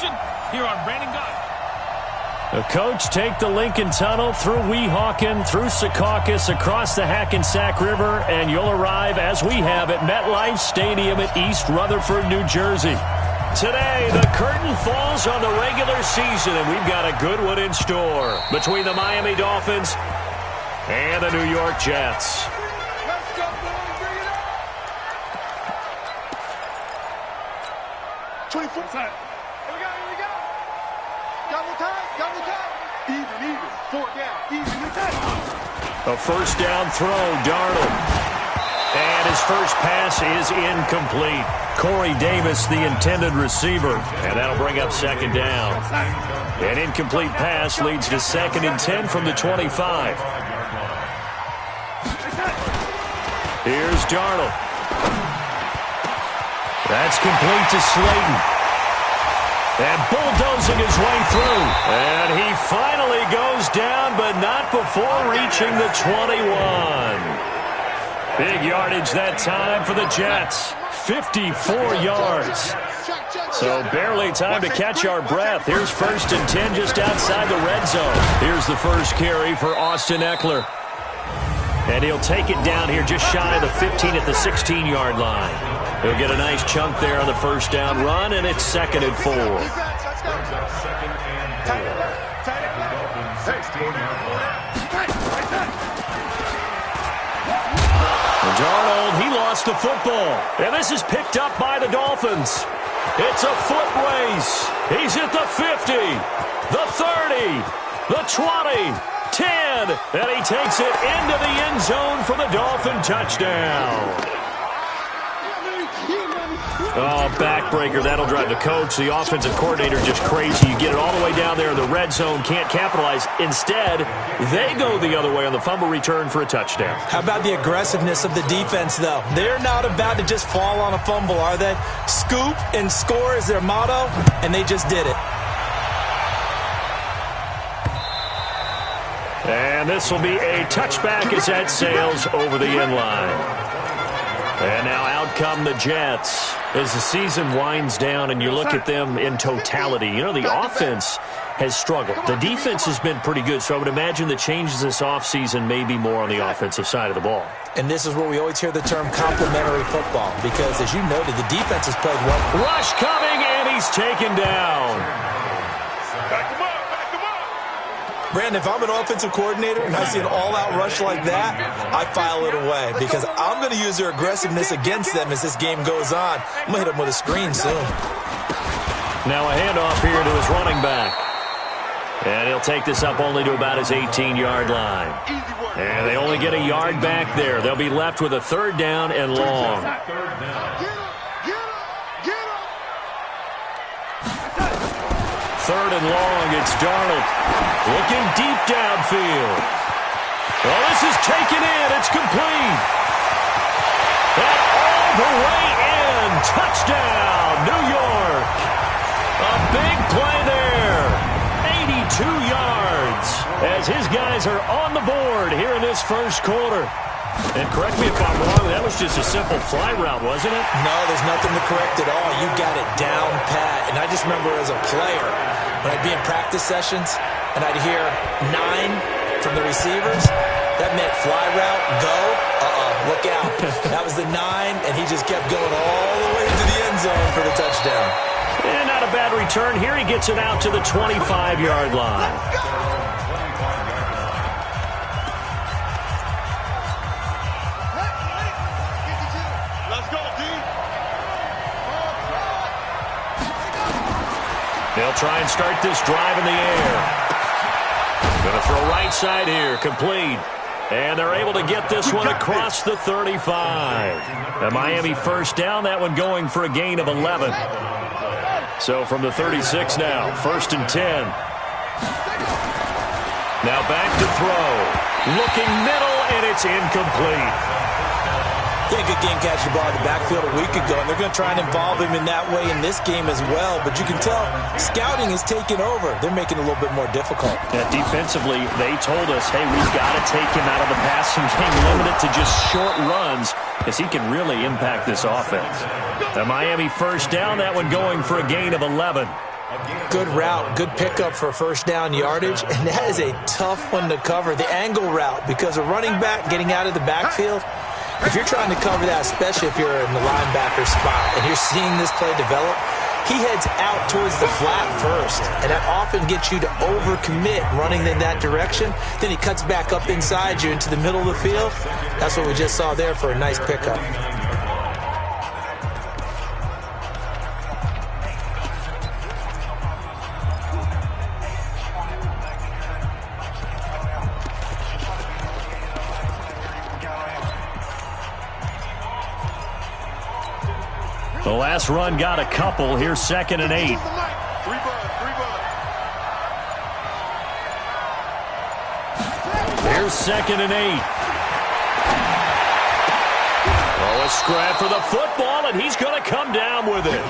action here on Brandon Gunn. The coach take the Lincoln Tunnel through Weehawken, through Secaucus, across the Hackensack River, and you'll arrive, as we have, at MetLife Stadium at East Rutherford, New Jersey. Today, the curtain falls on the regular season, and we've got a good one in store between the Miami Dolphins and the New York Jets. Let's go, boys. Bring it up. 24 side. Here we go. Double time. Even. 4 down. Even. A first down throw, Darnold. And his first pass is incomplete. Corey Davis, the intended receiver. And that'll bring up second down. An incomplete pass leads to 2nd and 10 from the 25. Here's Darnold. That's complete to Slayton. And bulldozing his way through. And he finally goes down, but not before reaching the 21. Big yardage that time for the Jets. 54 yards. So barely time to catch our breath. Here's 1st and 10 just outside the red zone. Here's the first carry for Austin Eckler. And he'll take it down here just shy of the 15 at the 16-yard line. He'll get a nice chunk there on the first down run, and it's 2nd and 4. Darnold, he lost the football. And this is picked up by the Dolphins. It's a foot race. He's at the 50, the 30, the 20, 10, and he takes it into the end zone for the Dolphin touchdown. Oh, backbreaker. That'll drive the coach, the offensive coordinator, just crazy. You get it all the way down there in the red zone, can't capitalize. Instead, they go the other way on the fumble return for a touchdown. How about the aggressiveness of the defense, though? They're not about to just fall on a fumble, are they? Scoop and score is their motto, and they just did it. And this will be a touchback as that sails over the end line. And now out come the Jets as the season winds down and you look at them in totality. You know, the offense has struggled. The defense has been pretty good, so I would imagine the changes this offseason may be more on the offensive side of the ball. And this is where we always hear the term complementary football because, as you noted, the defense has played well. Rush coming, and he's taken down. Brandon, if I'm an offensive coordinator and I see an all-out rush like that, I file it away because I'm going to use their aggressiveness against them as this game goes on. I'm going to hit them with a screen soon. Now a handoff here to his running back. And he'll take this up only to about his 18-yard line. And they only get a yard back there. They'll be left with a 3rd down and long. Third and long, it's Darnold. Looking deep downfield. Well, this is taken in. It's complete. And all the way in. Touchdown, New York. A big play there. 82 yards as his guys are on the board here in this first quarter. And correct me if I'm wrong, that was just a simple fly route, wasn't it? No, there's nothing to correct at all. You got it down pat. And I just remember as a player, when I'd be in practice sessions and I'd hear 9 from the receivers, that meant fly route, go, look out. That was the 9, and he just kept going all the way to the end zone for the touchdown. And not a bad return. Here he gets it out to the 25-yard line. They'll try and start this drive in the air. Going to throw right side here, complete. And they're able to get this one across the 35. The Miami first down, that one going for a gain of 11. So from the 36 now, 1st and 10. Now back to throw. Looking middle, and it's incomplete. Yeah, good game catching the ball in the backfield a week ago, and they're going to try and involve him in that way in this game as well. But you can tell scouting is taking over. They're making it a little bit more difficult. Yeah, defensively, they told us, hey, we've got to take him out of the passing game, limit it to just short runs, because he can really impact this offense. The Miami first down, that one going for a gain of 11. Good route, good pickup for first down yardage, and that is a tough one to cover, the angle route, because a running back getting out of the backfield, if you're trying to cover that, especially if you're in the linebacker spot and you're seeing this play develop, he heads out towards the flat first, and that often gets you to overcommit running in that direction. Then he cuts back up inside you into the middle of the field. That's what we just saw there for a nice pickup. The last run got a couple. Here's 2nd and 8. Here's 2nd and 8. Oh, a scrap for the football, and he's going to come down with it.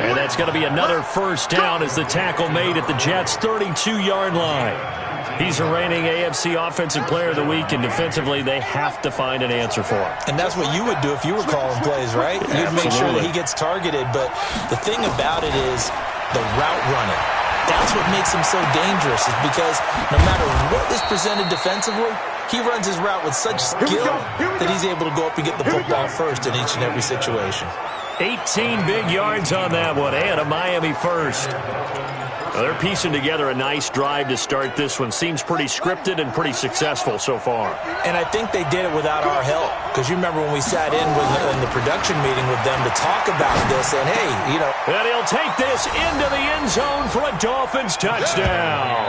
And that's going to be another first down as the tackle made at the Jets' 32-yard line. He's the reigning AFC Offensive Player of the Week, and defensively, they have to find an answer for him. And that's what you would do if you were calling plays, right? You'd make sure that he gets targeted. But the thing about it is the route running. That's what makes him so dangerous, is because no matter what is presented defensively, he runs his route with such skill that he's able to go up and get the football first in each and every situation. 18 big yards on that one, and a Miami first. Well, they're piecing together a nice drive to start this one. Seems pretty scripted and pretty successful so far. And I think they did it without our help. Because you remember when we sat in the production meeting with them to talk about this, and hey, you know. And he'll take this into the end zone for a Dolphins touchdown.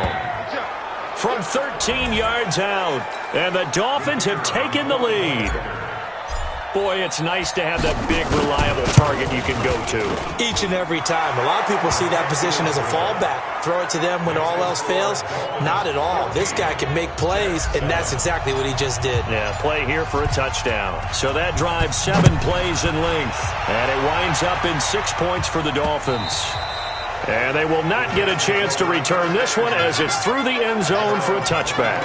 From 13 yards out. And the Dolphins have taken the lead. Boy, it's nice to have that big, reliable target you can go to. Each and every time. A lot of people see that position as a fallback. Throw it to them when all else fails. Not at all. This guy can make plays, and that's exactly what he just did. Yeah, play here for a touchdown. So that drives 7 plays in length. And it winds up in 6 points for the Dolphins. And they will not get a chance to return this one as it's through the end zone for a touchback.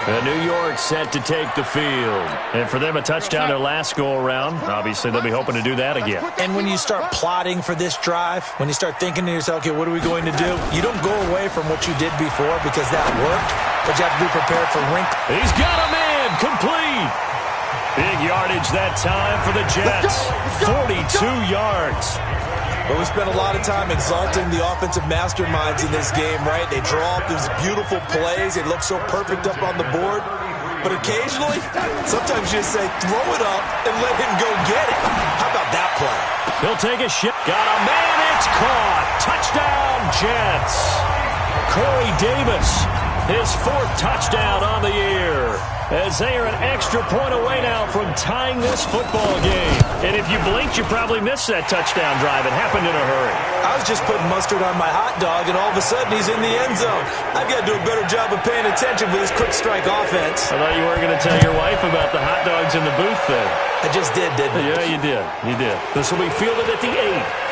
And New York set to take the field. And for them, a touchdown their last go-around. Obviously, they'll be hoping to do that again. And when you start plotting for this drive, when you start thinking to yourself, okay, what are we going to do? You don't go away from what you did before because that worked, but you have to be prepared for wrinkles. He's got a man, complete. Big yardage that time for the Jets. 42 yards. But we spent a lot of time exalting the offensive masterminds in this game, right? They draw up these beautiful plays. They look so perfect up on the board. But occasionally, sometimes you just say, throw it up and let him go get it. How about that play? He'll take a shot. Got a man. It's caught. Touchdown, Jets. Corey Davis, his 4th touchdown on the year. As they are an extra point away now from tying this football game. And if you blinked, you probably missed that touchdown drive. It happened in a hurry. I was just putting mustard on my hot dog, and all of a sudden he's in the end zone. I've got to do a better job of paying attention with this quick strike offense. I thought you weren't going to tell your wife about the hot dogs in the booth there. I just did, didn't I? Yeah, you did. You did. This will be fielded at the 8.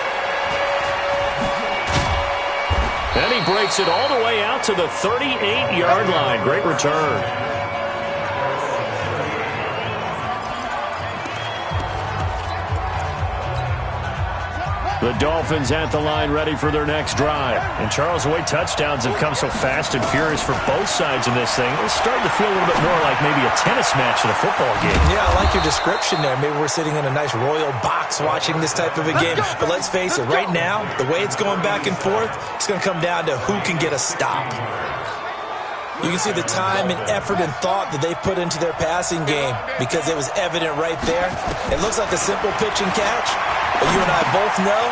And he breaks it all the way out to the 38-yard line. Great return. The Dolphins at the line ready for their next drive. And Charles, the way touchdowns have come so fast and furious for both sides in this thing, it's starting to feel a little bit more like maybe a tennis match at a football game. Yeah, I like your description there. Maybe we're sitting in a nice royal box watching this type of a game. But let's face it, right now, the way it's going back and forth, it's going to come down to who can get a stop. You can see the time and effort and thought that they put into their passing game because it was evident right there. It looks like a simple pitch and catch, but you and I both know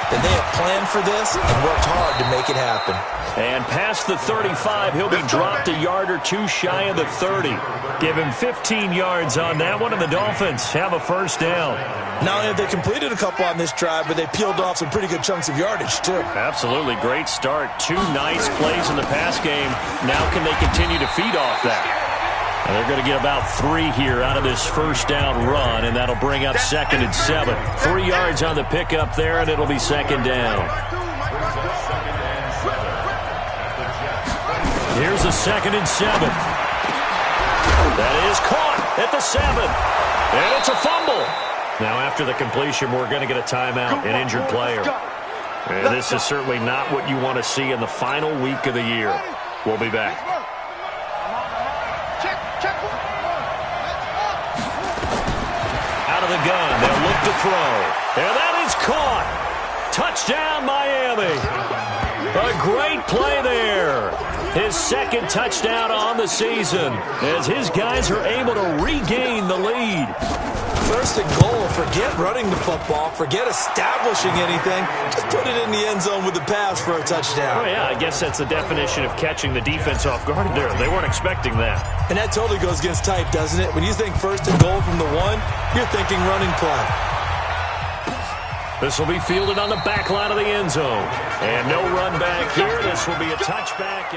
that they have planned for this and worked hard to make it happen. And past the 35, he'll be dropped a yard or two shy of the 30. Give him 15 yards on that one, and the Dolphins have a first down. Not only have they completed a couple on this drive, but they peeled off some pretty good chunks of yardage, too. Absolutely. Great start. 2 nice plays in the pass game. Now can they continue to feed off that? And they're going to get about 3 here out of this first down run, and that'll bring up 2nd and 7. 3 yards on the pickup there, and it'll be 2nd down. Here's a 2nd and 7. That is caught at the 7. And it's a fumble. Now, after the completion, we're going to get a timeout, an injured player. And this is certainly not what you want to see in the final week of the year. We'll be back. Out of the gun, they'll look to throw. And that is caught. Touchdown, Miami. A great play there. His second touchdown on the season as his guys are able to regain the lead. First and goal, forget running the football, forget establishing anything. Just put it in the end zone with the pass for a touchdown. Oh, yeah, I guess that's the definition of catching the defense off guard there. They weren't expecting that. And that totally goes against type, doesn't it? When you think first and goal from the 1, you're thinking running play. This will be fielded on the back line of the end zone. And no run back here. This will be a touchback.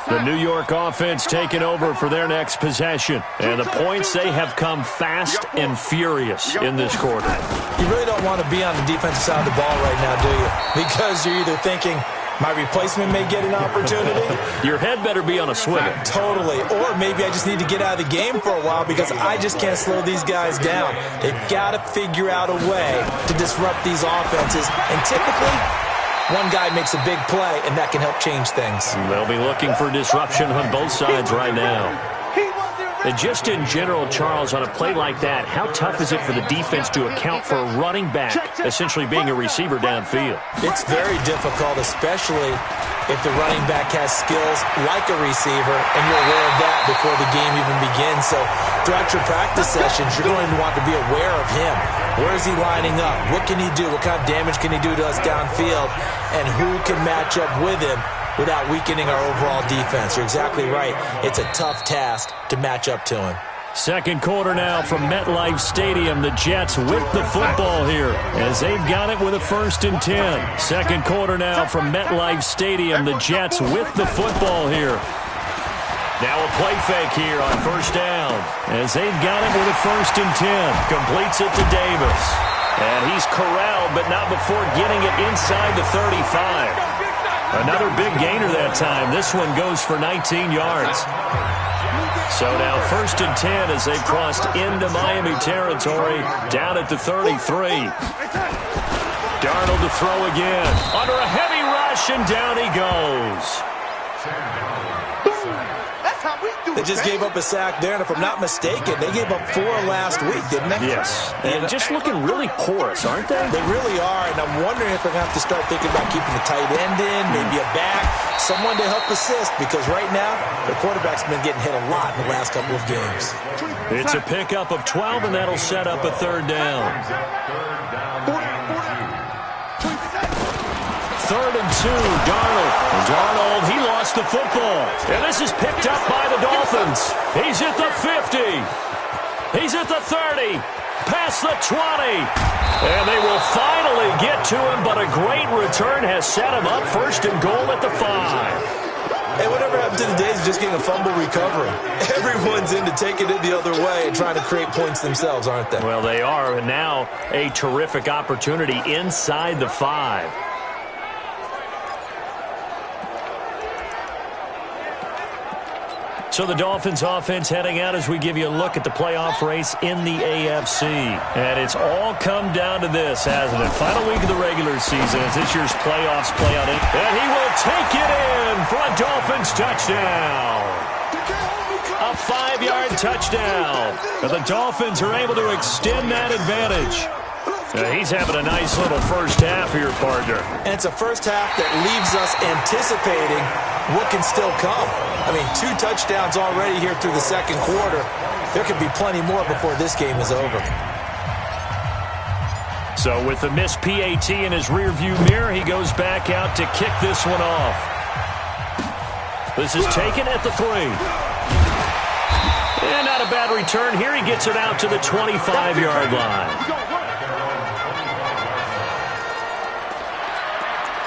The New York offense taking over for their next possession. And the points, they have come fast and furious in this quarter. You really don't want to be on the defensive side of the ball right now, do you? Because you're either thinking, my replacement may get an opportunity. Your head better be on a swivel. Totally. Or maybe I just need to get out of the game for a while because I just can't slow these guys down. They've got to figure out a way to disrupt these offenses. And typically, one guy makes a big play, and that can help change things. They'll be looking for disruption on both sides right now. And just in general, Charles, on a play like that, how tough is it for the defense to account for a running back essentially being a receiver downfield? It's very difficult, especially if the running back has skills like a receiver, and you're aware of that before the game even begins. So throughout your practice sessions, you're going to want to be aware of him. Where is he lining up? What can he do? What kind of damage can he do to us downfield? And who can match up with him without weakening our overall defense? You're exactly right. It's a tough task to match up to him. Second quarter now from MetLife Stadium. The Jets with the football here as they've got it with a 1st and 10. Second quarter now from MetLife Stadium. The Jets with the football here. Now a play fake here on 1st down as they've got it with a 1st and 10. Completes it to Davis. And he's corralled, but not before getting it inside the 35. Another big gainer that time. This one goes for 19 yards. So now 1st and 10 as they've crossed into Miami territory, down at the 33. Darnold to throw again. Under a heavy rush, and down he goes. They just gave up a sack there, and if I'm not mistaken, they gave up 4 last week, didn't they? Yes. And just looking really porous, aren't they? They really are, and I'm wondering if they're going to have to start thinking about keeping the tight end in, maybe a back, someone to help assist, because right now, the quarterback's been getting hit a lot in the last couple of games. It's a pickup of 12, and that'll set up a 3rd down. 3rd and 2, Darnold. Darnold, he lost the football. And this is picked up by the Dolphins. He's at the 50. He's at the 30. Past the 20. And they will finally get to him, but a great return has set him up 1st and goal at the 5. Hey, whatever happened to the days of just getting a fumble recovery? Everyone's into taking it the other way and trying to create points themselves, aren't they? Well, they are. And now a terrific opportunity inside the 5. So the Dolphins offense heading out as we give you a look at the playoff race in the AFC. And it's all come down to this, hasn't it? Final week of the regular season as this year's playoffs play out. And he will take it in for a Dolphins touchdown. A 5-yard touchdown. And the Dolphins are able to extend that advantage. He's having a nice little first half here, partner. And it's a first half that leaves us anticipating what can still come. I mean, 2 touchdowns already here through the second quarter. There could be plenty more before this game is over. So with the missed PAT in his rearview mirror, he goes back out to kick this one off. This is taken at the 3. And not a bad return here. He gets it out to the 25-yard line.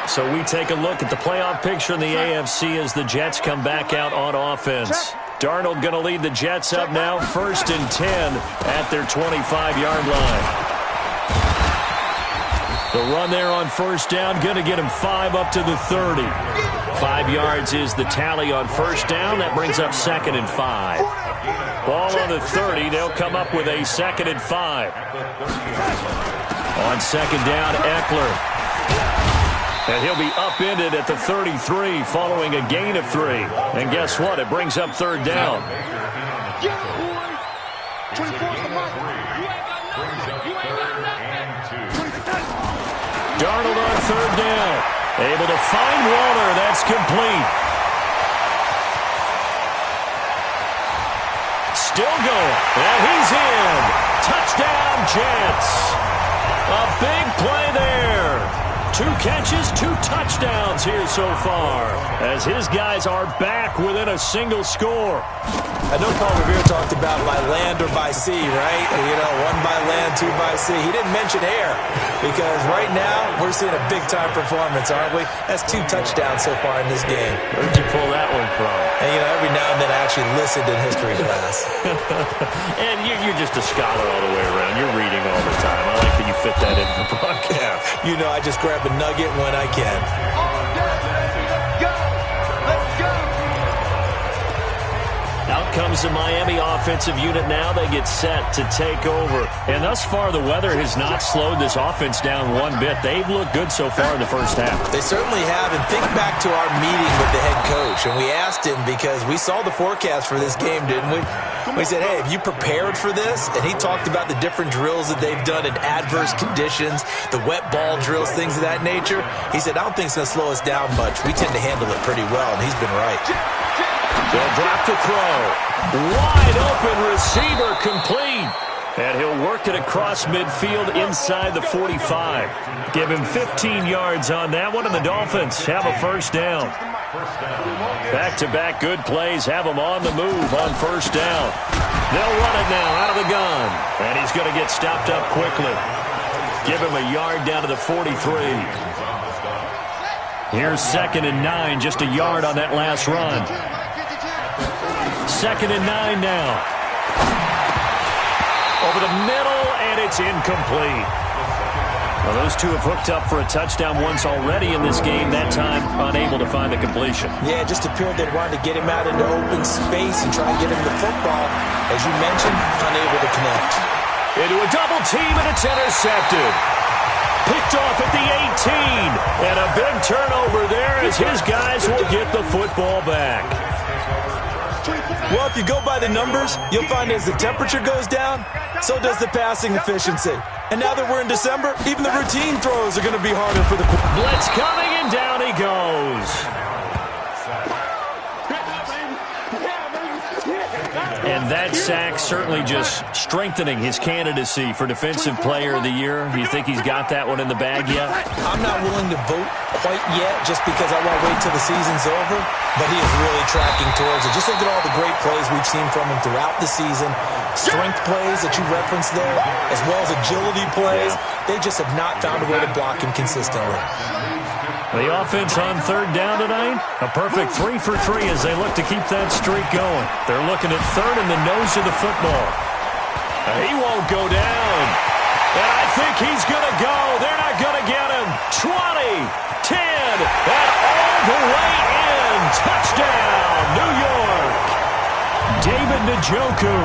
So we take a look at the playoff picture in the AFC as the Jets come back out on offense. Darnold going to lead the Jets up now, 1st and 10 at their 25-yard line. The run there on 1st down, going to get him 5 up to the 30. 5 yards is the tally on 1st down. That brings up 2nd and 5. Ball on the 30. They'll come up with a 2nd and 5. On second down, Eckler. And he'll be upended at the 33 following a gain of 3. And guess what? It brings up third down. Darnold on third down. Able to find Waller. That's complete. Still going. And he's in. Touchdown, Jets. A big play there. 2 catches, 2 touchdowns here so far, as his guys are back within a single score. I know Paul Revere talked about by land or by sea, right? You know, 1 by land, 2 by sea. He didn't mention air, because right now we're seeing a big-time performance, aren't we? That's 2 touchdowns so far in this game. Where'd you pull that one from? And, you know, every now and then I actually listened in history class. And you're just a scholar all the way around. You're reading all the time. I like that you fit that into the broadcast. You know, I just grab a nugget when I can. Out comes the Miami offensive unit now. They get set to take over. And thus far, the weather has not slowed this offense down one bit. They've looked good so far in the first half. They certainly have. And think back to our meeting with the head coach. And we asked him, because we saw the forecast for this game, didn't we? We said, hey, have you prepared for this? And he talked about the different drills that they've done in adverse conditions, the wet ball drills, things of that nature. He said, I don't think it's going to slow us down much. We tend to handle it pretty well, and he's been right. They'll drop to throw. Wide open receiver complete. And he'll work it across midfield inside the 45. Give him 15 yards on that one, and the Dolphins have a first down. Back-to-back good plays have him on the move on first down. They'll run it now out of the gun. And he's going to get stopped up quickly. Give him a yard down to the 43. Here's 2nd and 9, just a yard on that last run. 2nd and 9 now. Over the middle, and it's incomplete. Well, those two have hooked up for a touchdown once already in this game, that time unable to find the completion. Yeah, it just appeared they wanted to get him out into open space and try to get him the football. As you mentioned, unable to connect. Into a double team, and it's intercepted. Picked off at the 18. And a big turnover there as his guys will get the football back. Well, if you go by the numbers, you'll find as the temperature goes down, so does the passing efficiency. And now that we're in December, even the routine throws are going to be harder for the quarterback. Blitz coming, and down he goes. And that sack certainly just strengthening his candidacy for Defensive Player of the Year. You think he's got that one in the bag yet? I'm not willing to vote quite yet just because I want to wait till the season's over. But he is really tracking towards it. Just look at all the great plays we've seen from him throughout the season. Strength plays that you referenced there, as well as agility plays. They just have not found a way to block him consistently. The offense on third down tonight, a perfect 3 for 3 as they look to keep that streak going. They're looking at third in the nose of the football. He won't go down. And I think he's going to go. They're not going to get him. 20, 10, and all the way in. Touchdown, New York. David Njoku,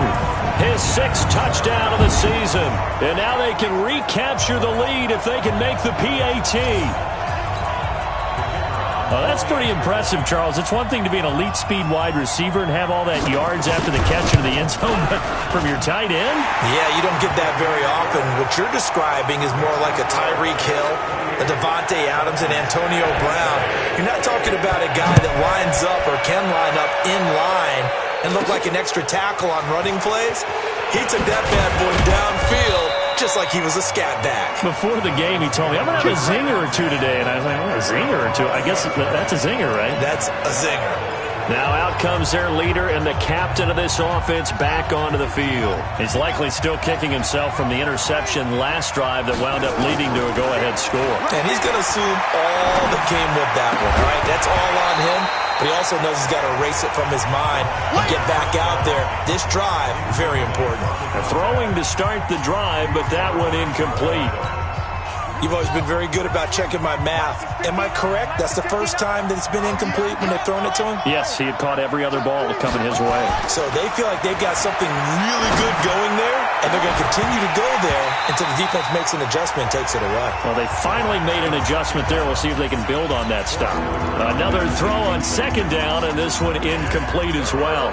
his 6th touchdown of the season. And now they can recapture the lead if they can make the PAT. Well, that's pretty impressive, Charles. It's one thing to be an elite speed wide receiver and have all that yards after the catch into the end zone, but from your tight end? Yeah, you don't get that very often. What you're describing is more like a Tyreek Hill, a Devontae Adams, and Antonio Brown. You're not talking about a guy that lines up or can line up in line and look like an extra tackle on running plays. He took that bad boy downfield just like he was a scat back. Before the game, he told me, I'm going to have a zinger or two today. And I was like, oh, a zinger or two? I guess that's a zinger, right? That's a zinger. Now out comes their leader and the captain of this offense back onto the field. He's likely still kicking himself from the interception last drive that wound up leading to a go-ahead score. And he's going to assume all that came with that one, all right? That's all on him. But he also knows he's got to erase it from his mind and get back out there. This drive, very important. Throwing to start the drive, but that one incomplete. You've always been very good about checking my math. Am I correct? That's the first time that it's been incomplete when they've thrown it to him? Yes, he had caught every other ball coming his way. So they feel like they've got something really good going there. And they're going to continue to go there until the defense makes an adjustment and takes it away. Well, they finally made an adjustment there. We'll see if they can build on that stop. Another throw on second down, and this one incomplete as well.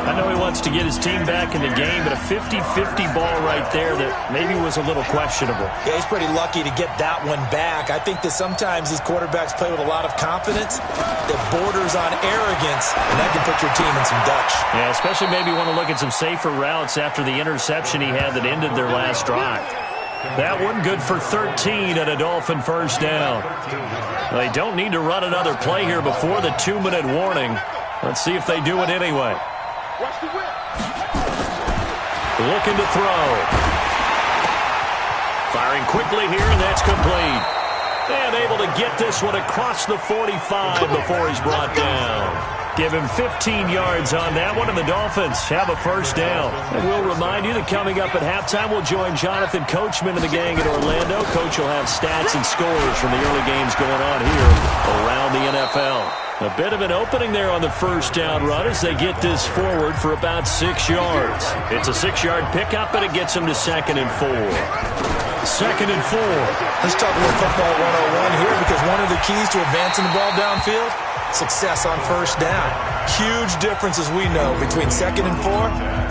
I know he wants to get his team back in the game, but a 50-50 ball right there that maybe was a little questionable. Yeah, he's pretty lucky to get that one back. I think that sometimes these quarterbacks play with a lot of confidence that borders on arrogance, and that can put your team in some Dutch. Yeah, especially maybe want to look at some safer routes after the interception he had that ended their last drive. That one good for 13 and a Dolphin first down. They don't need to run another play here before the 2-minute warning. Let's see if they do it anyway. Looking to throw. Firing quickly here, and that's complete. And able to get this one across the 45 before he's brought down. Give him 15 yards on that one, and the Dolphins have a first down. And we'll remind you that coming up at halftime, we'll join Jonathan Coachman and the gang in Orlando. Coach will have stats and scores from the early games going on here around the NFL. A bit of an opening there on the first down run as they get this forward for about 6 yards. It's a 6-yard pickup, and it gets them to 2nd and 4. 2nd and 4. Let's talk about football 101 here, because one of the keys to advancing the ball downfield, success on first down. Huge difference, as we know, between 2nd and 4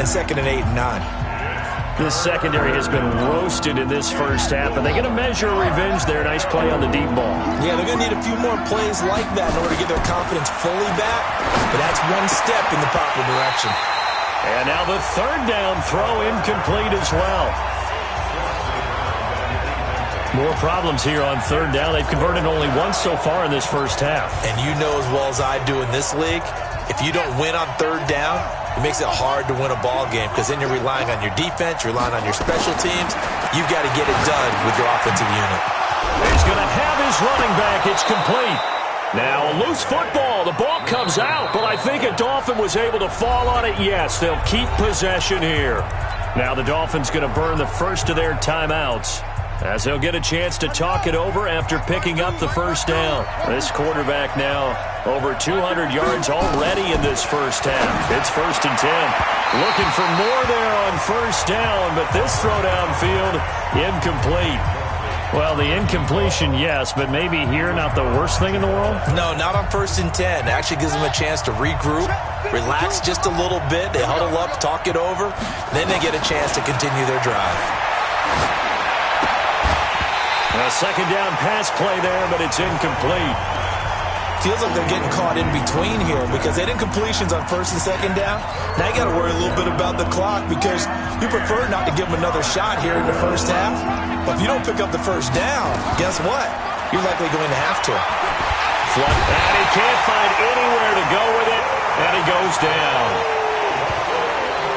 and 2nd and 8 and 9. This secondary has been roasted in this first half, and they're going to measure revenge there. Nice play on the deep ball. Yeah, they're going to need a few more plays like that in order to get their confidence fully back, but that's one step in the proper direction. And now the 3rd down throw incomplete as well. More problems here on 3rd down. They've converted only once so far in this first half. And you know as well as I do in this league, if you don't win on 3rd down, it makes it hard to win a ball game, because then you're relying on your defense, you're relying on your special teams. You've got to get it done with your offensive unit. He's going to have his running back. It's complete. Now a loose football. The ball comes out, but I think a Dolphin was able to fall on it. Yes, they'll keep possession here. Now the Dolphins going to burn the first of their timeouts, as they'll get a chance to talk it over after picking up the first down. This quarterback now over 200 yards already in this first half. It's 1st and 10. Looking for more there on first down, but this throw downfield incomplete. Well, the incompletion, yes, but maybe here not the worst thing in the world? No, not on 1st and 10. It actually gives them a chance to regroup, relax just a little bit. They huddle up, talk it over, then they get a chance to continue their drive. A 2nd down pass play there, but it's incomplete. Feels like they're getting caught in between here, because they had incompletions on 1st and 2nd down. Now you got to worry a little bit about the clock, because you prefer not to give them another shot here in the first half. But if you don't pick up the first down, guess what? You're likely going to have to. And he can't find anywhere to go with it, and he goes down.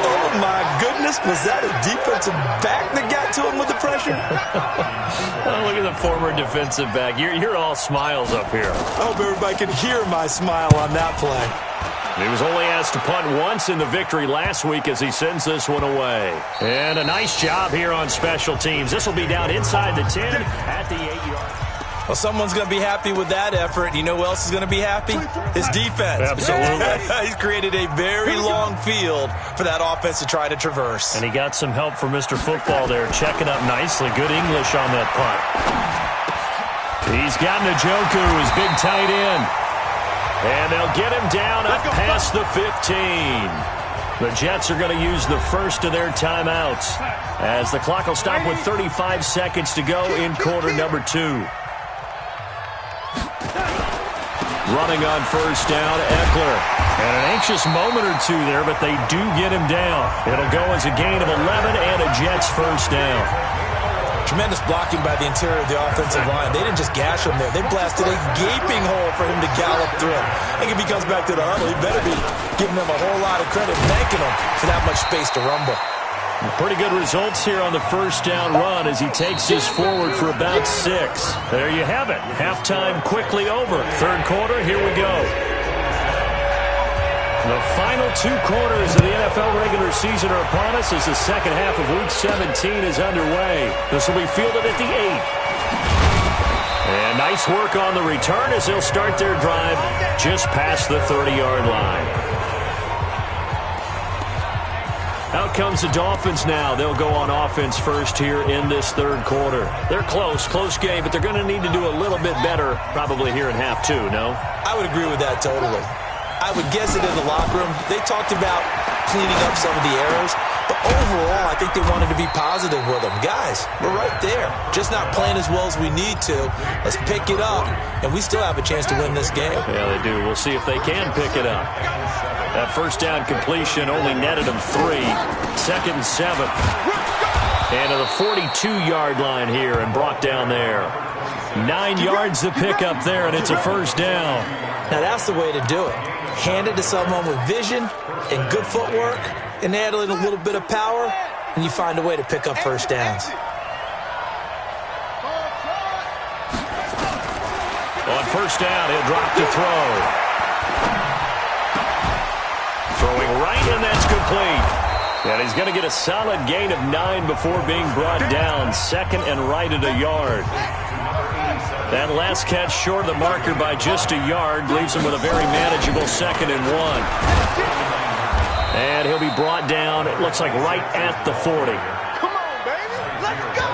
Oh, my goodness. Was that a defensive back that got to him with the pressure? Oh, look at the former defensive back. You're all smiles up here. I hope everybody can hear my smile on that play. He was only asked to punt once in the victory last week as he sends this one away. And a nice job here on special teams. This will be down inside the 10 at the 8-yard. Well, someone's going to be happy with that effort. You know who else is going to be happy? His defense. Absolutely. He's created a very long field for that offense to try to traverse. And he got some help from Mr. Football there, checking up nicely. Good English on that punt. He's got Njoku, his big tight end. And they'll get him down up past the 15. The Jets are going to use the first of their timeouts, as the clock will stop with 35 seconds to go in quarter number 2. Running on first down, Eckler. And an anxious moment or two there, but they do get him down. It'll go as a gain of 11 and a Jets first down. Tremendous blocking by the interior of the offensive line. They didn't just gash him there. They blasted a gaping hole for him to gallop through. I think if he comes back to the huddle, he better be giving them a whole lot of credit, thanking him for that much space to rumble. Pretty good results here on the first down run as he takes this forward for about 6. There you have it. Halftime quickly over. Third quarter, here we go. The final 2 quarters of the NFL regular season are upon us as the second half of Week 17 is underway. This will be fielded at the 8. And nice work on the return as they'll start their drive just past the 30-yard line. Out comes the Dolphins now. They'll go on offense first here in this third quarter. They're close game, but they're going to need to do a little bit better probably here in half two, no? I would agree with that totally. I would guess it in the locker room. They talked about cleaning up some of the errors, but overall, I think they wanted to be positive with them. Guys, we're right there. Just not playing as well as we need to. Let's pick it up, and we still have a chance to win this game. Yeah, they do. We'll see if they can pick it up. That first down completion only netted them 3. 2nd and 7. And to the 42-yard line here and brought down there. 9 yards to pick up there, and it's a first down. Now, that's the way to do it. Hand it to someone with vision and good footwork, and add in a little bit of power, and you find a way to pick up first downs. On first down, he'll drop to throw. Throwing right, and that's complete. And he's going to get a solid gain of 9 before being brought down. 2nd and right at a yard. That last catch short of the marker by just a yard leaves him with a very manageable 2nd and 1. And he'll be brought down, it looks like right at the 40. Come on, baby. Let's go.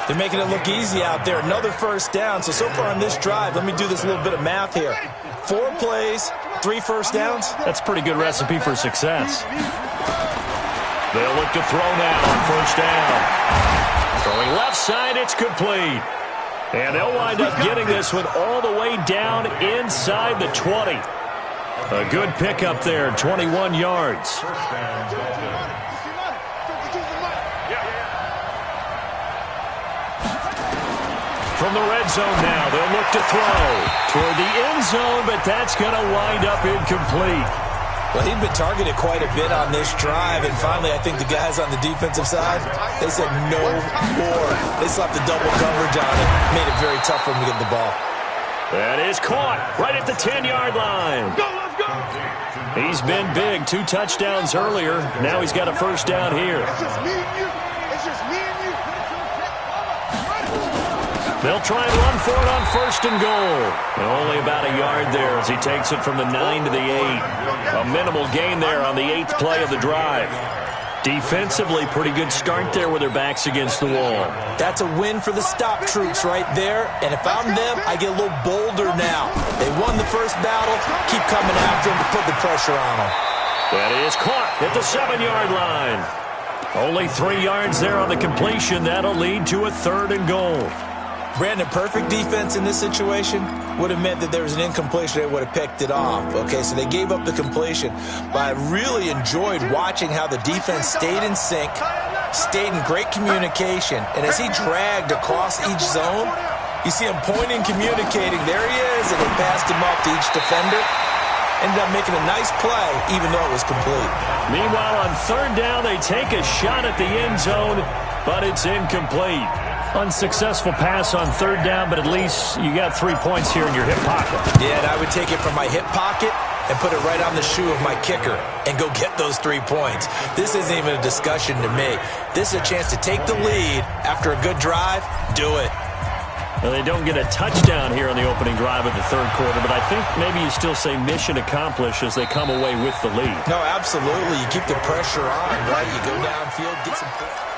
They're making it look easy out there. Another first down. So far on this drive, let me do this little bit of math here. 4 plays, 3 first downs. That's a pretty good recipe for success. They'll look to throw now on first down. Throwing left side, it's complete. And they'll wind up getting this one all the way down inside the 20. A good pickup there, 21 yards. From the red zone now, they'll look to throw toward the end zone, but that's going to wind up incomplete. Well, he'd been targeted quite a bit on this drive, and finally I think the guys on the defensive side, they said no more. They slapped the double coverage on it, made it very tough for him to get the ball. That is caught right at the 10-yard line. Go, let's go. He's been big, 2 touchdowns earlier. Now he's got a first down here. It's just me and you. It's just me and you. They'll try and run for it on first and goal. And only about a yard there as he takes it from the 9 to the 8. A minimal gain there on the 8th play of the drive. Defensively, pretty good start there with their backs against the wall. That's a win for the stop troops right there. And if I'm them, I get a little bolder now. They won the first battle. Keep coming after them to put the pressure on them. That is caught at the 7-yard line. Only 3 yards there on the completion. That'll lead to a 3rd and goal. Brandon, perfect defense in this situation would have meant that there was an incompletion. They would have picked it off. Okay, so they gave up the completion. But I really enjoyed watching how the defense stayed in sync, stayed in great communication. And as he dragged across each zone, you see him pointing, communicating. There he is, and he passed him up to each defender. Ended up making a nice play, even though it was complete. Meanwhile, on 3rd down, they take a shot at the end zone, but it's incomplete. Unsuccessful pass on 3rd down, but at least you got 3 points here in your hip pocket. Yeah, and I would take it from my hip pocket and put it right on the shoe of my kicker and go get those 3 points. This isn't even a discussion to me. This is a chance to take the lead after a good drive. Do it. Well, they don't get a touchdown here on the opening drive of the 3rd quarter, but I think maybe you still say mission accomplished as they come away with the lead. No, absolutely. You keep the pressure on, right? You go downfield, get some points.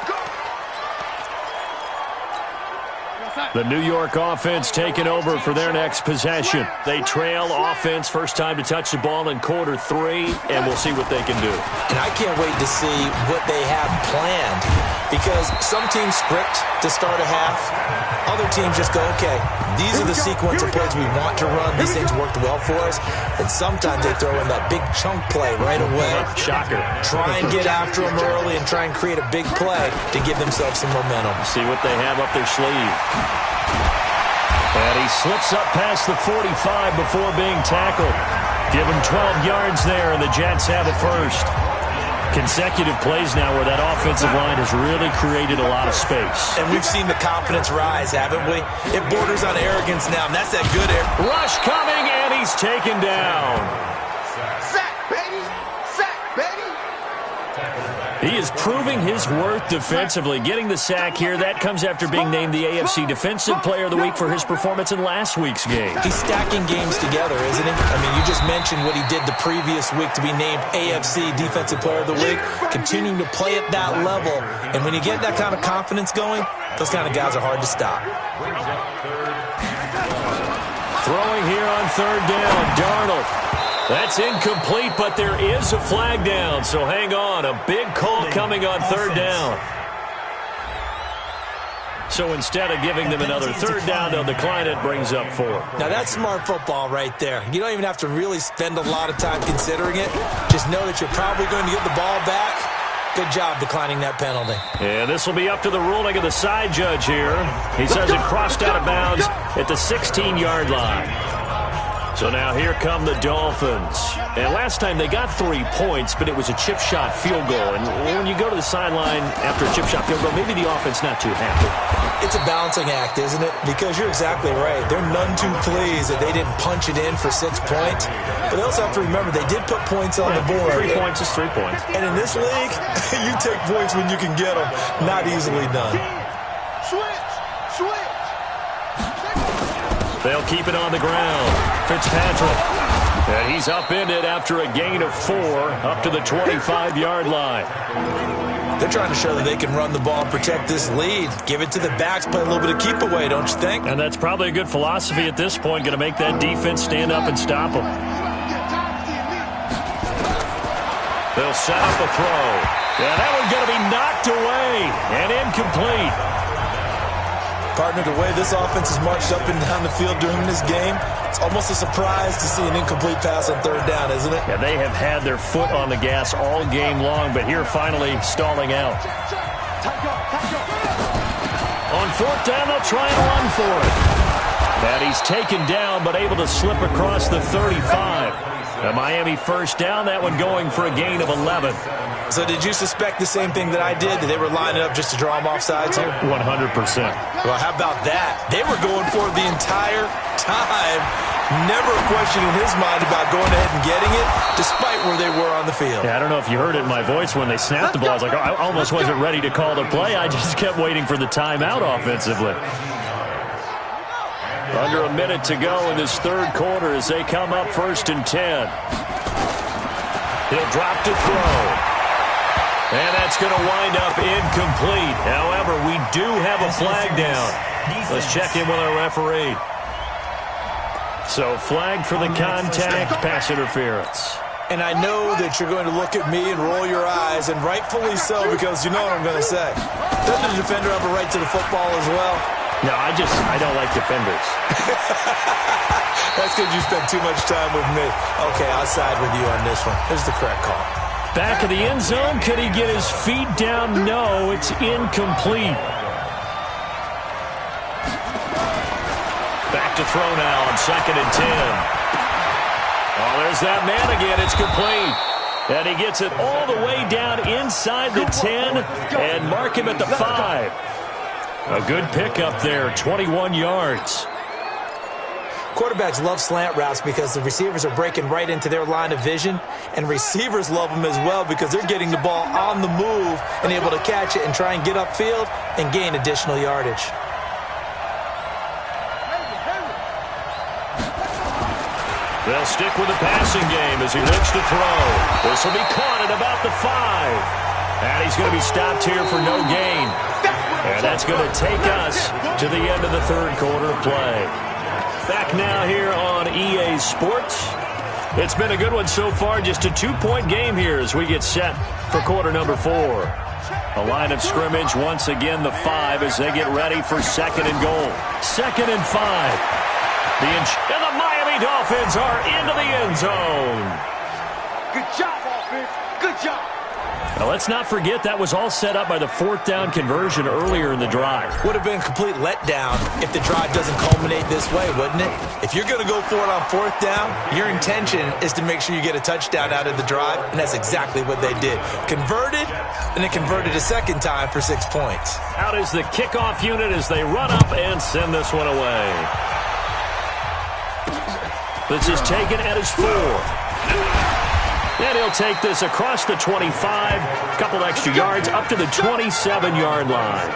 The New York offense taking over for their next possession. They trail offense, first time to touch the ball in quarter 3, and we'll see what they can do. And I can't wait to see what they have planned, because some teams script to start a half. Other teams just go, okay, these are the sequence of plays we want to run. These things worked well for us. And sometimes they throw in that big chunk play right away. Shocker. Try and get after them early and try and create a big play to give themselves some momentum. See what they have up their sleeve. And he slips up past the 45 before being tackled. Give him 12 yards there, and the Jets have a first. Consecutive plays now where that offensive line has really created a lot of space. And we've seen the confidence rise, haven't we? It borders on arrogance now, and that's that good air. Rush coming, and he's taken down. Sack, baby. Sack, baby. He is is proving his worth defensively. Getting the sack here, that comes after being named the AFC Defensive Player of the Week for his performance in last week's game. He's stacking games together, isn't he? I mean, you just mentioned what he did the previous week to be named AFC Defensive Player of the Week, continuing to play at that level. And when you get that kind of confidence going, those kind of guys are hard to stop. Throwing here on third down, Darnold. That's incomplete, but there is a flag down, so hang on. A big call coming on third down. So instead of giving them another third down, they'll decline it, brings up 4. Now that's smart football right there. You don't even have to really spend a lot of time considering it. Just know that you're probably going to get the ball back. Good job declining that penalty. And this will be up to the ruling of the side judge here. He says it crossed out of bounds at the 16-yard line. So now here come the Dolphins. And last time they got 3 points, but it was a chip shot field goal. And when you go to the sideline after a chip shot field goal, maybe the offense not too happy. It's a balancing act, isn't it? Because you're exactly right. They're none too pleased that they didn't punch it in for 6 points. But they also have to remember they did put points on the board. 3 points is 3 points. And in this league, you take points when you can get them. Not easily done. Switch. They'll keep it on the ground. Fitzpatrick. And he's upended after a gain of 4 up to the 25-yard line. They're trying to show that they can run the ball and protect this lead. Give it to the backs, play a little bit of keep away, don't you think? And that's probably a good philosophy at this point, going to make that defense stand up and stop them. They'll set up a throw. Yeah, that one's going to be knocked away and incomplete. Partner, the way this offense has marched up and down the field during this game, it's almost a surprise to see an incomplete pass on third down, isn't it? Yeah, they have had their foot on the gas all game long, but here finally stalling out. On fourth down, they'll try and run for it. And he's taken down, but able to slip across the 35. A Miami first down, that one going for a gain of 11. So did you suspect the same thing that I did? That they were lining up just to draw them off sides here? 100%. Well, how about that? They were going for it the entire time. Never a question in his mind about going ahead and getting it, despite where they were on the field. Yeah, I don't know if you heard it in my voice when they snapped the ball. I was like, I almost wasn't ready to call the play. I just kept waiting for the timeout offensively. Under a minute to go in this third quarter as they come up 1st and 10. He'll drop to throw. And that's going to wind up incomplete. However, we do have a flag down. Let's check in with our referee. So flag for the contact, pass interference. And I know that you're going to look at me and roll your eyes, and rightfully so, because you know what I'm going to say. Doesn't the defender have a right to the football as well? No, I don't like defenders. That's because you spent too much time with me. Okay, I'll side with you on this one. Here's the correct call. Back of the end zone. Could he get his feet down? No, it's incomplete. Back to throw now on 2nd and 10. Oh, there's that man again. It's complete. And he gets it all the way down inside the 10 and mark him at the 5. A good pickup there, 21 yards. Quarterbacks love slant routes because the receivers are breaking right into their line of vision, and receivers love them as well because they're getting the ball on the move and able to catch it and try and get upfield and gain additional yardage. They'll stick with the passing game as he looks to throw. This will be caught at about the 5. And he's going to be stopped here for no gain. And that's going to take us to the end of the third quarter of play. Back now here on EA Sports. It's been a good one so far. Just a 2-point game here as we get set for quarter number 4. A line of scrimmage once again the 5 as they get ready for 2nd and goal. 2nd and 5. And the Miami Dolphins are into the end zone. Good job, offense. Good job. Now, let's not forget that was all set up by the 4th down conversion earlier in the drive. Would have been a complete letdown if the drive doesn't culminate this way, wouldn't it? If you're going to go for it on 4th down, your intention is to make sure you get a touchdown out of the drive, and that's exactly what they did. Converted, and then converted a second time for 6 points. Out is the kickoff unit as they run up and send this one away. This is taken at his 4. And he'll take this across the 25, a couple extra yards up to the 27-yard line.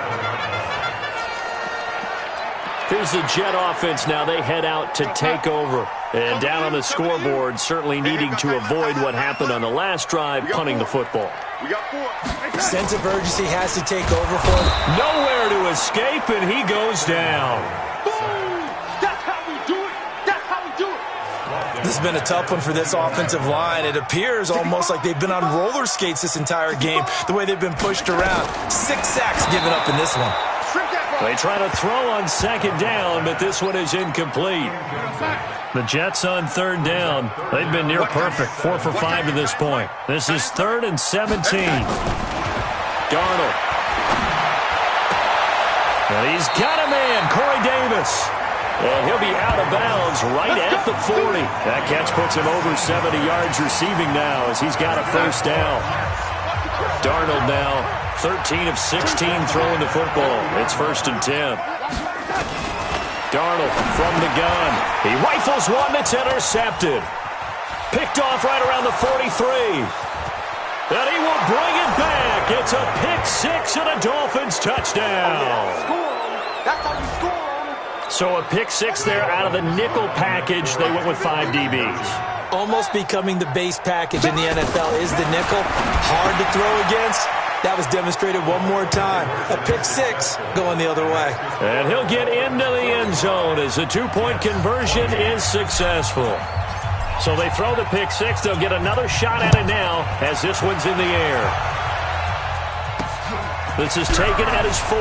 Here's the Jet offense now. They head out to take over. And down on the scoreboard, certainly needing to avoid what happened on the last drive, punting the football. Sense of urgency has to take over for him. Nowhere to escape, and he goes down. That's how we do it. That's how we do it. This has been a tough one for this offensive line. It appears almost like they've been on roller skates this entire game, the way they've been pushed around. 6 sacks given up in this one. They try to throw on second down, but this one is incomplete. The Jets on third down. They've been near perfect, 4 for 5 to this point. This is 3rd and 17. Darnold. And he's got a man, Corey Davis. And he'll be out of bounds right at the 40. That catch puts him over 70 yards receiving now as he's got a first down. Darnold now 13 of 16 throwing the football. It's 1st and 10. Darnold from the gun. He rifles one that's intercepted. Picked off right around the 43. And he will bring it back. It's a pick 6 and a Dolphins touchdown. That's how you score. So a pick 6 there out of the nickel package. They went with 5 DBs. Almost becoming the base package in the NFL is the nickel. Hard to throw against. That was demonstrated one more time. A pick 6 going the other way. And he'll get into the end zone as the 2-point conversion is successful. So they throw the pick 6. They'll get another shot at it now as this one's in the air. This is taken at his 4.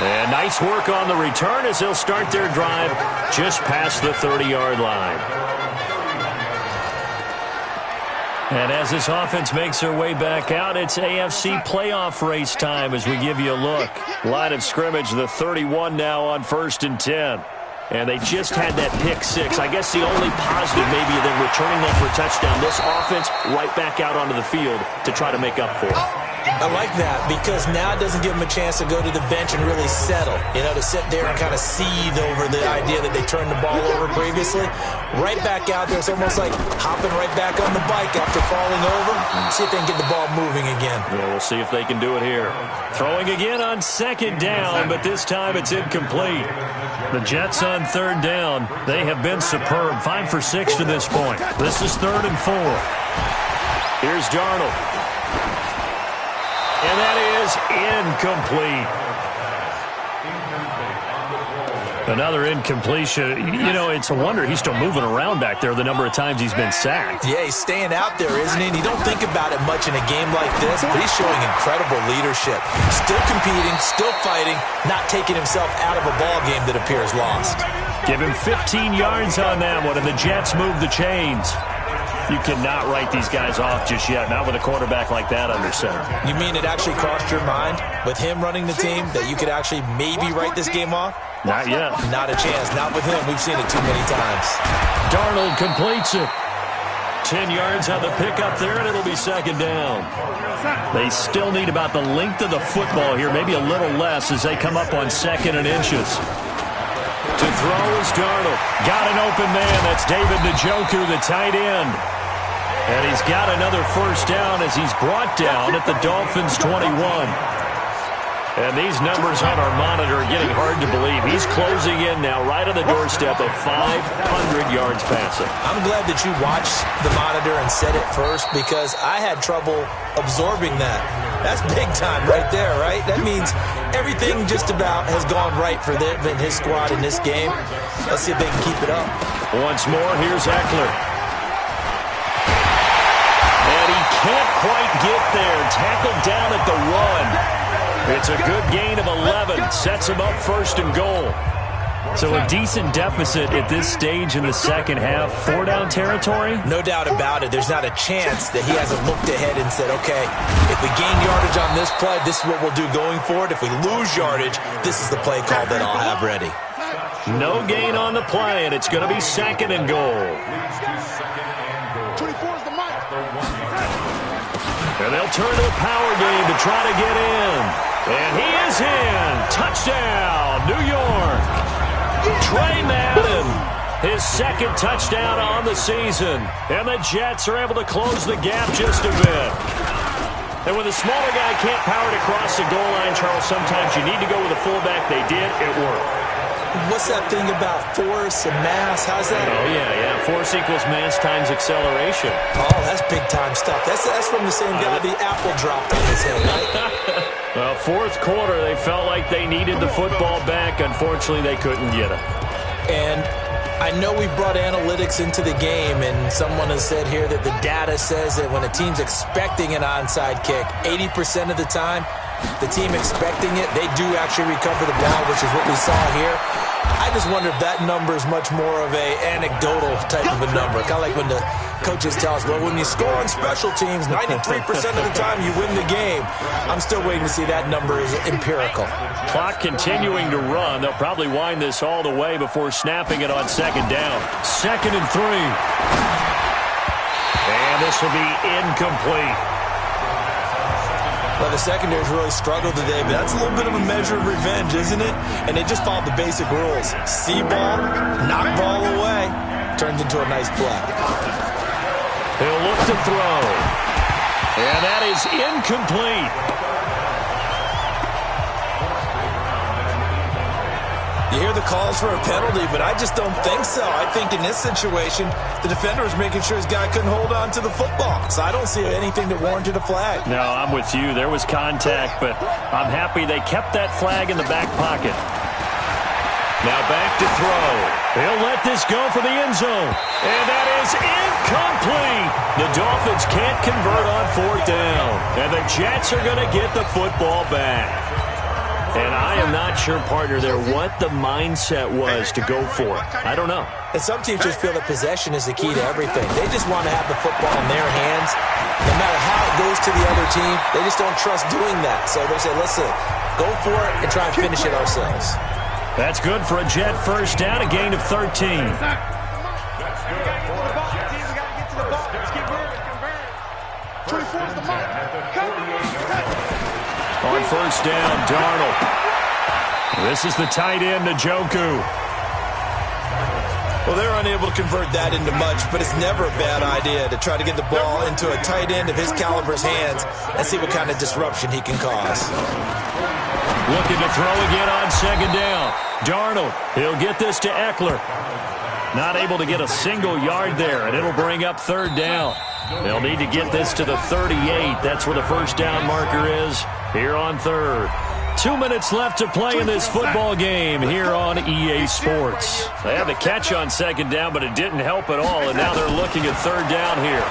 And nice work on the return as they'll start their drive just past the 30-yard line. And as this offense makes their way back out, it's AFC playoff race time as we give you a look. Line of scrimmage, the 31 now on 1st and 10. And they just had that pick 6. I guess the only positive maybe of them returning that for a touchdown. This offense right back out onto the field to try to make up for it. I like that because now it doesn't give them a chance to go to the bench and really settle. You know, to sit there and kind of seethe over the idea that they turned the ball over previously. Right back out there. It's almost like hopping right back on the bike after falling over. See if they can get the ball moving again. Yeah, we'll see if they can do it here. Throwing again on 2nd down, but this time it's incomplete. The Jets on 3rd down. They have been superb. 5 for 6 to this point. This is 3rd and 4. Here's Darnold. And that is incomplete. Another incompletion. You know, it's a wonder he's still moving around back there the number of times he's been sacked. Yeah, he's staying out there, isn't he? And you don't think about it much in a game like this, but he's showing incredible leadership. Still competing, still fighting, not taking himself out of a ball game that appears lost. Give him 15 yards on that one, and the Jets move the chains. You cannot write these guys off just yet, not with a quarterback like that under center. You mean it actually crossed your mind with him running the team that you could actually maybe write this game off? Not yet. Not a chance. Not with him. We've seen it too many times. Darnold completes it. 10 yards on the pickup there, and it'll be 2nd down. They still need about the length of the football here, maybe a little less as they come up on 2nd and inches. To throw is Darnold. Got an open man. That's David Njoku, the tight end. And he's got another first down as he's brought down at the Dolphins' 21. And these numbers on our monitor are getting hard to believe. He's closing in now right on the doorstep of 500 yards passing. I'm glad that you watched the monitor and said it first because I had trouble absorbing that. That's big time right there, right? That means everything just about has gone right for them and his squad in this game. Let's see if they can keep it up. Once more, here's Eckler. And he can't quite get there. Tackled down at the 1. It's a good gain of 11. Sets him up 1st and goal. So a decent deficit at this stage in the second half. 4-down territory? No doubt about it. There's not a chance that he hasn't looked ahead and said, okay, if we gain yardage on this play, this is what we'll do going forward. If we lose yardage, this is the play call that I'll have ready. No gain on the play, and it's going to be 2nd and goal. 24 is the mic. And they'll turn to the power game to try to get in. And he is in. Touchdown, New York. Trey Madden. his second touchdown on the season. And the Jets are able to close the gap just a bit. And when the smaller guy can't power it across the goal line, Charles, sometimes you need to go with a fullback. They did. It worked. What's that thing about force and mass? How's that? Oh, yeah. Force equals mass times acceleration. Oh, that's big-time stuff. That's from the same guy the apple dropped on his head, right? Well, fourth quarter, they felt like they needed the football back. Unfortunately, they couldn't get it. And I know we brought analytics into the game, and someone has said here that the data says that when a team's expecting an onside kick, 80% of the time, the team expecting it, they do actually recover the ball, which is what we saw here. I just wonder if that number is much more of a anecdotal type of a number. Kind of like when the coaches tell us, well, when you score on special teams, 93% of the time you win the game. I'm still waiting to see that number is empirical. Clock continuing to run. They'll probably wind this all the way before snapping it on second down. 2nd and 3. And this will be incomplete. Well, the secondary's really struggled today, but that's a little bit of a measure of revenge, isn't it? And they just followed the basic rules. See ball, knock ball away. Turns into a nice play. He'll look to throw. And that is incomplete. You hear the calls for a penalty, but I just don't think so. I think in this situation, the defender was making sure his guy couldn't hold on to the football. So I don't see anything that warranted a flag. No, I'm with you. There was contact, but I'm happy they kept that flag in the back pocket. Now back to throw. He'll let this go for the end zone. And that is incomplete. The Dolphins can't convert on 4th down. And the Jets are going to get the football back. And I am not sure, partner, there what the mindset was to go for it. I don't know. And some teams just feel that possession is the key to everything. They just want to have the football in their hands. No matter how it goes to the other team, they just don't trust doing that. So they say, listen, go for it and try and finish it ourselves. That's good for a Jet first down, a gain of 13. On first down, Darnold. This is the tight end, Njoku. Well, they're unable to convert that into much, but it's never a bad idea to try to get the ball into a tight end of his caliber's hands and see what kind of disruption he can cause. Looking to throw again on second down. Darnold, he'll get this to Eckler. Not able to get a single yard there, and it'll bring up 3rd down. They'll need to get this to the 38. That's where the first down marker is here on 3rd. 2 minutes left to play in this football game here on EA Sports. They had the catch on second down, but it didn't help at all, and now they're looking at 3rd down here.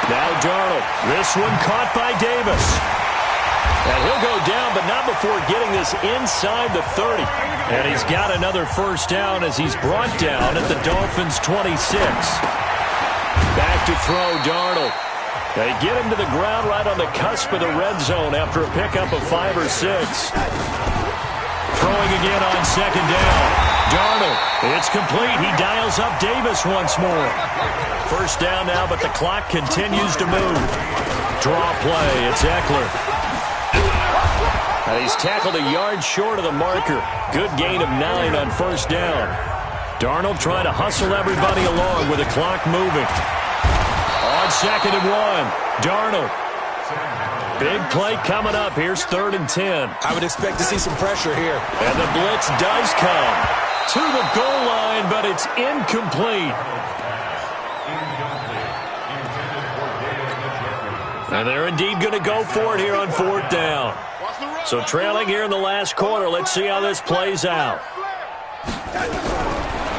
Now Darnold. This one caught by Davis. And he'll go down, but not before getting this inside the 30. And he's got another first down as he's brought down at the Dolphins' 26. Back to throw, Darnold. They get him to the ground right on the cusp of the red zone after a pickup of 5 or 6. Throwing again on second down. Darnold, it's complete. He dials up Davis once more. First down now, but the clock continues to move. Draw play, it's Eckler. He's tackled a yard short of the marker. Good gain of 9 on first down. Darnold trying to hustle everybody along with the clock moving. On 2nd and 1, Darnold. Big play coming up. Here's 3rd and 10. I would expect to see some pressure here. And the blitz does come to the goal line, but it's incomplete. And they're indeed going to go for it here on 4th down. So trailing here in the last quarter. Let's see how this plays out.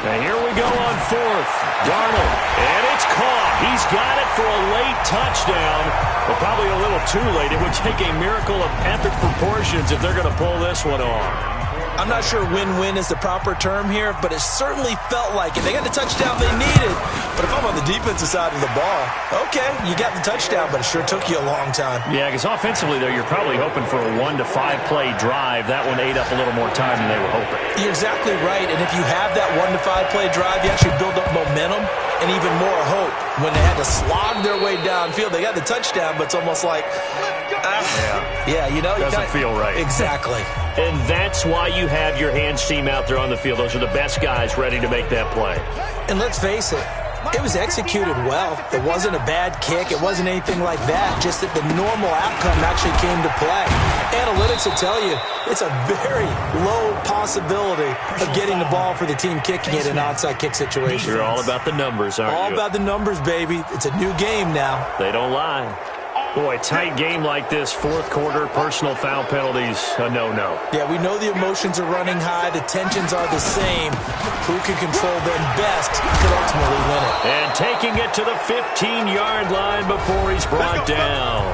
And here we go on 4th. Darnold, and it's caught. He's got it for a late touchdown, but probably a little too late. It would take a miracle of epic proportions if they're going to pull this one off. I'm not sure win-win is the proper term here, but it certainly felt like it. They got the touchdown they needed, but if I'm on the defensive side of the ball, okay, you got the touchdown, but it sure took you a long time. Yeah, because offensively, though, you're probably hoping for a 1 to 5 play drive. That one ate up a little more time than they were hoping. You're exactly right, and if you have that 1 to 5 play drive, you actually build up momentum and even more hope. When they had to slog their way downfield, they got the touchdown, but it's almost like Yeah, you know. Doesn't feel right. Exactly. And that's why you have your hands team out there on the field. Those are the best guys ready to make that play. And let's face it, it was executed well. It wasn't a bad kick. It wasn't anything like that. Just that the normal outcome actually came to play. Analytics will tell you it's a very low possibility of getting the ball for the team kicking it in an onside kick situation. You're all about the numbers, aren't you? All about the numbers, baby. It's a new game now. They don't lie. Boy, tight game like this, fourth quarter, personal foul penalties, a no-no. Yeah, we know the emotions are running high. The tensions are the same. Who can control them best could ultimately win it. And taking it to the 15-yard line before he's brought down.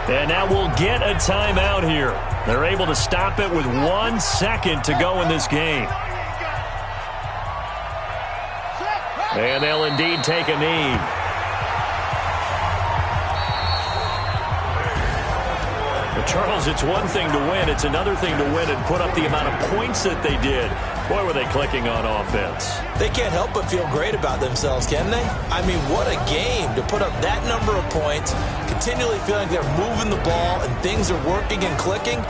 And now we'll get a timeout here. They're able to stop it with 1 second to go in this game. And they'll indeed take a knee. Charles, it's one thing to win. It's another thing to win and put up the amount of points that they did. Boy, were they clicking on offense. They can't help but feel great about themselves, can they? I mean, what a game to put up that number of points, continually feeling they're moving the ball and things are working and clicking.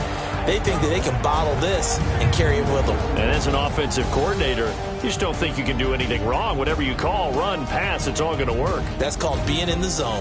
They think that they can bottle this and carry it with them. And as an offensive coordinator, you just don't think you can do anything wrong. Whatever you call, run, pass, it's all going to work. That's called being in the zone.